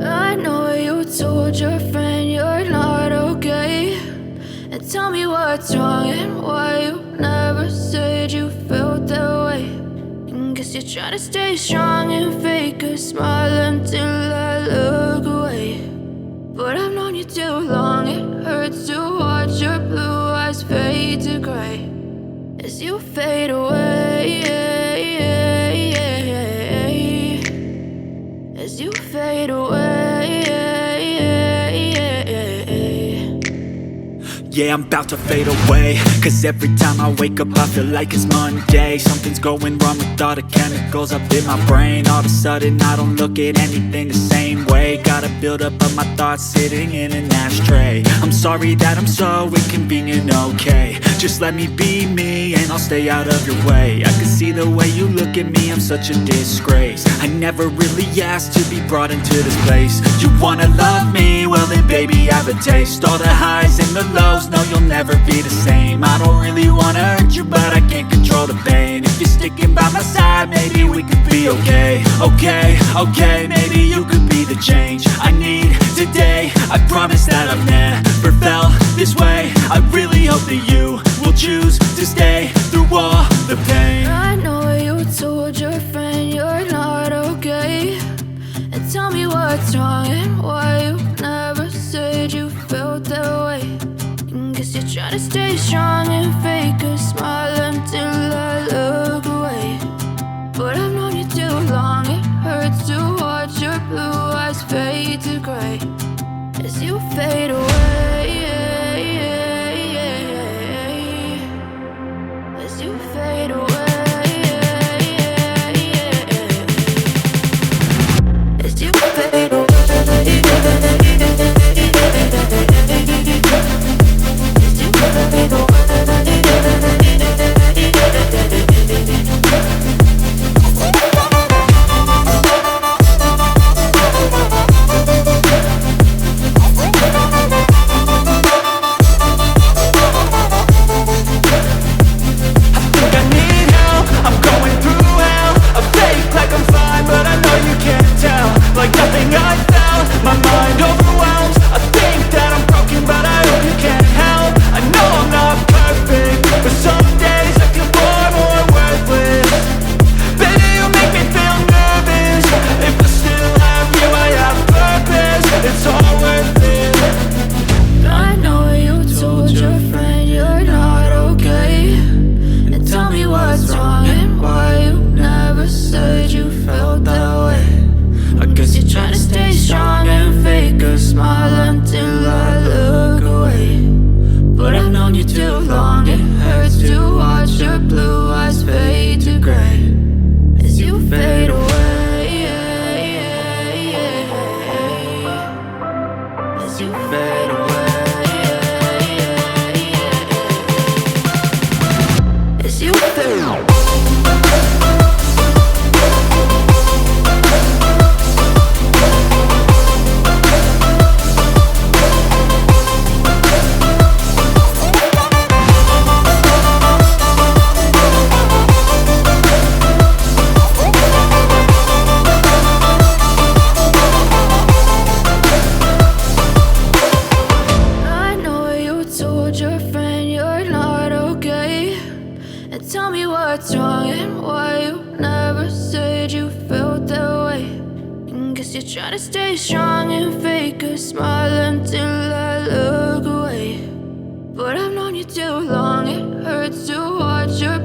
I know you told your friend you're not okay, and tell me what's wrong and why you never said you felt that way. And guess you're trying to stay strong and fake a smile until I look away. But I've known you too long, it hurts to watch your blue eyes fade to gray as you fade away, as you fade away. Yeah, I'm about to fade away, cause every time I wake up I feel like it's Monday. Something's going wrong with all the chemicals up in my brain. All of a sudden I don't look at anything the same way. Gotta build up of my thoughts sitting in an ashtray. I'm sorry that I'm so inconvenient, okay. Just let me be me and I'll stay out of your way. I can see the way you look at me, I'm such a disgrace. I never really asked to be brought into this place. You wanna love me? Well then baby I have a taste. All the highs and the lows, no you'll never be the same. I don't really wanna hurt you but I can't control the pain. If you're sticking by my side maybe we could be okay. Okay, maybe you could be the change I need today. I promise that I've never felt this way. I really hope that you will choose to stay through all the pain. I know you told your friend you're not okay, and tell me what's wrong and why you never said you felt that way. And guess you're trying to stay strong and fake a smile until I look away. But I've known you too long, it hurts to watch your blue eyes fade to gray as you fade away, as you fade away, as you fade away. Try to stay strong and fake a smile until I look away. But I've known you too long, it hurts to watch your